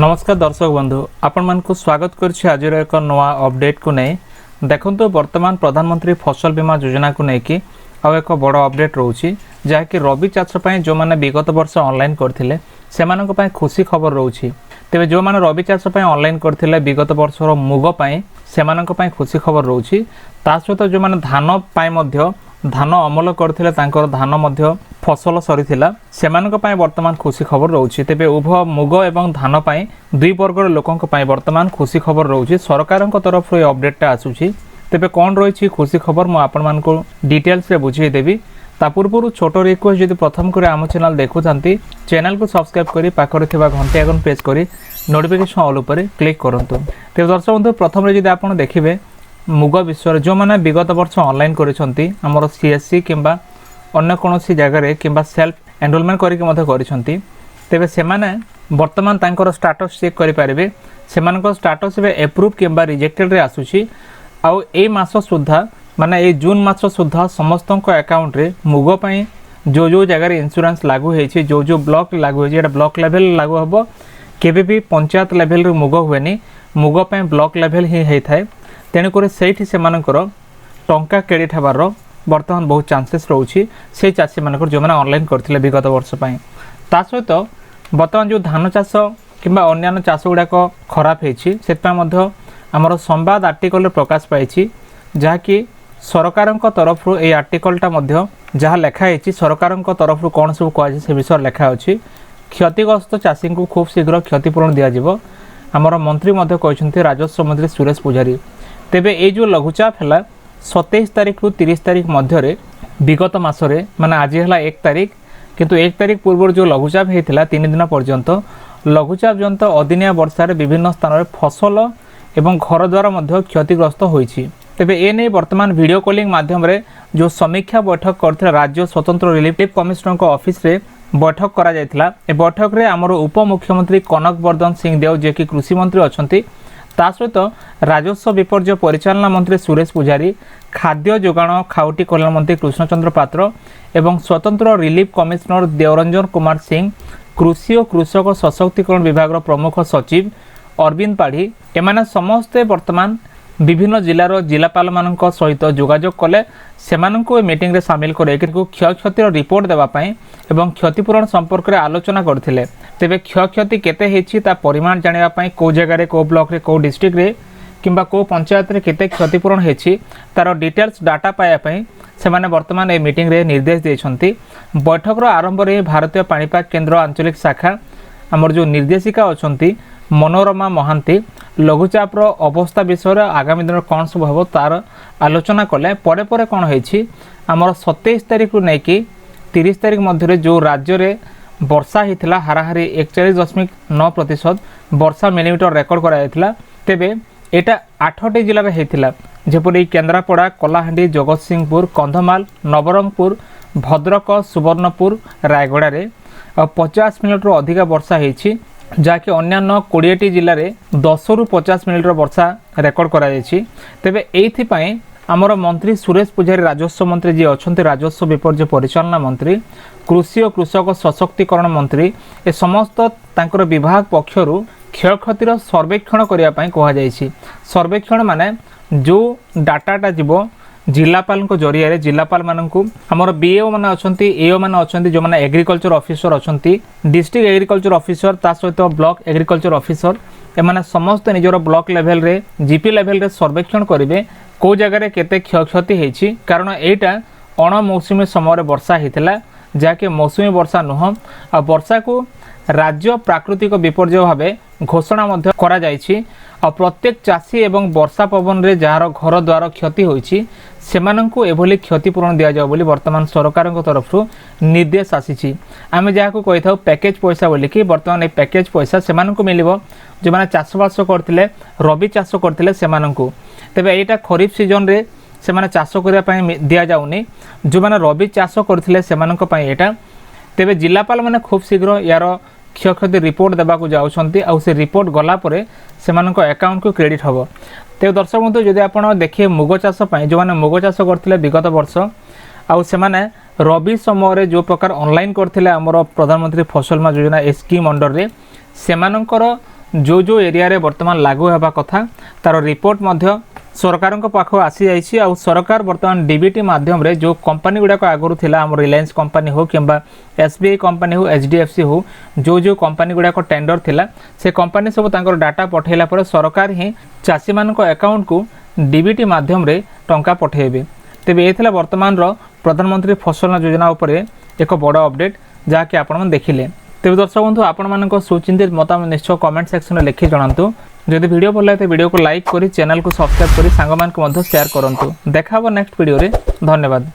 नमस्कार दर्शक बंधु आपण मान को स्वागत करछि आज एक नवा अपडेट को नहीं देखंतु वर्तमान प्रधानमंत्री फसल बीमा योजना को लेकिन आउ एक बड़ अपडेट रोची जहाँकि रबी चाष जो मैंने विगत वर्ष ऑनलाइन करथिले सेमानक पय खुशी खबर रोची तेबे जो मैंने रबी चाष ऑनलाइन करथिले विगत वर्षर मुग पय सेमानक पय खुशी खबर रोची ता सहित जो मैंने धान पय मध्य धान अमल करथिले तांकर धान मध्य फसल सरीथिला सेमानक पय वर्तमान खुशी खबर रोची तेबे उभय मुग एवं धान पय दुई वर्गर लोकंक पय वर्तमान खुशी खबर रोची सरकारक तरफ ए अपडेटटा आसुची तेबे कोन रही खुशी खबर मु आपण मान को डिटेल्स रे बुझाई देबी ता पूर्व छोट रिक्वेस्ट जदि प्रथम करे आम चैनल देखुछंती चैनल को सब्सक्राइब करी पाखरे थिबा घंटी आइकन प्रेस करी नोटिफिकेशन ऑल ऊपर क्लिक करंतु तेबे दर्शक बंधु प्रथम रे जदि आपण देखिबे मुग विषय जो मैंने विगत वर्ष ऑनलाइन करिसंती हमर सीएससी किंबा अन्य कोनोसी जगह रे किंबा सेल्फ एनरोलमेंट करिके मधे करिसंती तेबे से माने वर्तमान तांकर स्टेटस चेक करि पारिबे सेमानक स्टेटस बे अप्रूव किंबा रिजेक्टेड रे आसुची आउ ए मास सुद्धा माने ए जून मास सुद्धा समस्त अकाउंट रे मुग पई जो जगह रे इंश्योरेंस लागू हेछि जो ब्लॉक लागू हेछि एटा ब्लॉक लेवल लागू हबो केबे भी पंचायत लेवल रे मुग हुएनी मुग पई ब्लॉक लेवल ही हेइ थाए तेणुक से सेमानकर टंका क्रेडिट हबार बर्तमान बहुत चांसेस रोची से चाषी मानकर जो मैंने ऑनलाइन करथिले विगत वर्ष पई ता सहित बर्तमान जो धान चाष किंबा अन्य चाष गुड़ाक खराब हेछि सेतपा मध्य हमर संवाद आर्टिकल प्रकाश पाइछि जहाँकि सरकार तरफ ए आर्टिकलटा मध्य जहाँ लेखा हेछि सरकार तरफ कौन सब कह से विषय लेखा अछि क्षतिग्रस्त चाषी को खूब शीघ्र क्षतिपूरण दिया जिवो हमर मंत्री मध्य कहछन्ती राजस्व मंत्री सुरेश पुजारी तेबे ए जो लघुचाप है 27 तारिख रु 30 तारिख मध्य विगत मसरे माने आज है 1 तारिख किंतु 1 तारिख पूर्व जो लघुचाप होता 3 दिन पर्यंत लघुचाप जनित अदिनिया वर्षार विभिन्न स्थान में फसल एवं घर द्वार मध्य क्षतिग्रस्त होइछि तेबे ए नै वर्तमान वीडियो कॉलिंग माध्यम रे जो समीक्षा बैठक करथिला राज्य स्वतंत्र रिलीफ कमिशनर को ऑफिस रे बैठक करा जायतिला ए बैठक रे हमर उप मुख्यमंत्री कनक वर्धन सिंह देव जे कि कृषि मंत्री अछंती ता सहित राजस्व विपर्य परिचालना मंत्री सुरेश पुजारी खाद्य जोगाण खाउटी कल्याण मंत्री कृष्णचंद्र पात्र एवं स्वतंत्र रिलीफ कमिशनर देवरंजन कुमार सिंह कृषि और कृषक सशक्तिकरण विभाग प्रमुख सचिव अरविंद पाढ़ी एमाने समस्ते वर्तमान विभिन्न जिलार जिलापाल मानक सहित जोगाजोग कले सेमानंको ए मीटिंग रे शामिल करे क्षयक्षतिर रिपोर्ट देबा पई एवं क्षतिपूरण संपर्क रे आलोचना करथिले तेबे क्षयक्षति केते हेछि ता परिमाण जानिबा पई को जगह रे को ब्लॉक रे को डिस्ट्रिक्ट रे किंबा को पंचायत रे केते क्षतिपूरण हेछि तार डिटेल्स डाटा पाया पई सेमाने वर्तमान ए मीटिंग रे निर्देश देछंती बैठक रो आरंभ रे भारतीय पाणीपाग केंद्र आंचलिक शाखा हमर जो निर्देशिका अछंती मनोरमा महांती लघुचाप अवस्था विषय आगामी दिन कौन सब हम तार आलोचना कले परे परे कौन होइछि हमर 27 तारिख रु नेकी 30 तारिख मध्य जो राज्य रे वर्षा होता हाराहारी 41.9% वर्षा मिलीमीटर रेकर्ड करा तेबे एटा 8टी जिले में होता जेपरी केन्द्रापड़ा कलाहांडी जगतसिंहपुर कंधमाल नवरंगपुर भद्रक सुवर्णपुर रायगड़ा रे 50 मिनिट अधिक वर्षा होइछि जहाँकि अन्य 20टी जिले में 10 रु 50 मिनिट वर्षा रेकर्ड करा तेबे एइथिपाई आमर मंत्री सुरेश पुजारी राजस्व मंत्री जी अच्छा राजस्व विपर्य परिचालना मंत्री कृषि और कृषक सशक्तिकरण मंत्री ए समस्त तांकर विभाग पक्षर क्षयक्षतिर सर्वेक्षण करने कहुई सर्वेक्षण माने जो डाटाटा जीव जिलापाल जरिया जिलापाल मानक आमर बीएओ मैंने अच्छा एओ मैंने अच्छा जो मैंने एग्रीकल्चर ऑफिसर अच्छा डिस्ट्रिक्ट एग्रीकल्चर ऑफिसर ता सहित ब्लॉक एग्रीकल्चर ऑफिसर एमाने समस्त निजर ब्लॉक लेवल रे जीपी लेवल रे सर्वेक्षण करेंगे कौ जगह केते क्षयक्षति होइछि कारण एटा अणमौसुमी समय वर्षा होता जहाँकि मौसुमी वर्षा नुह आ वर्षा को राज्य प्राकृतिक विपर्य भाव घोषणा मध्य करा जायछि आ प्रत्येक चाषी एवं वर्षा पवन रे जार घर द्वार क्षति होइछि सेमानंकु एभली क्षतिपूरण दिया जाओ बोली वर्तमान सरकार तरफ निर्देश आसीछि आमे जाहाको कहि थाउ पैकेज पैसा बोली कि वर्तमान ए पैकेज पैसा सेमानंकु मिलिबो जे माने चाषबास करथिले रबी चाष करथिले सेमानंकु तेबे एटा खरीफ सीजन रे से माने चाष करिया पई दिया जाउनी जो माने रबी चाष करथिले सेमानंक पई एटा तेबे जिलापाल माने खूब शीघ्र यार क्षयक्षति रिपोर्ट देबाकू जाउछंती आ से रिपोर्ट गला परे सेमानंक अकाउंट को क्रेडिट हबो तेबे दर्शक बंधु जदि आपण देखिए मुग चाष पई जो माने मुग चाष करथिले विगत वर्ष आ से माने रबी समय जो प्रकार ऑनलाइन करथिले हमर प्रधानमंत्री फसल बीमा योजना स्कीम अंडर रे सेमानंकर जो एरिया रे वर्तमान लागू होगा कथा तार रिपोर्ट मध्य सरकार पाख आसी जाइए। आ सरकार वर्तमान डीबीटी माध्यम रे जो कंपनी गुड़ाक आगुरी थिला आम रिलायंस कंपनी हो कि एसबीआई कंपनी हो एचडीएफसी हो जो कंपनी गुड़ाक टेंडर थिला से कंपनी सब तांकर डाटा पठेला पर सरकार ही चाषी मान अकाउंट को डीबीटी माध्यम रे टंका पठेबे। तेबे ये थिला वर्तमान रो प्रधानमंत्री फसल योजना उपर एक बड़ अपडेट जहाँकि आपण देखिले। तेज दर्शक बंधु आपण मानक सुचिंतित मतामत निश्चय कमेंट सेक्शन में लिखि जणातु। जदि वीडियो भल लगे वीडियो को लाइक करी चैनल को सब्सक्राइब करी सांग मान को शेयर करंतु। देखा नेक्स्ट वीडियो रे। धन्यवाद।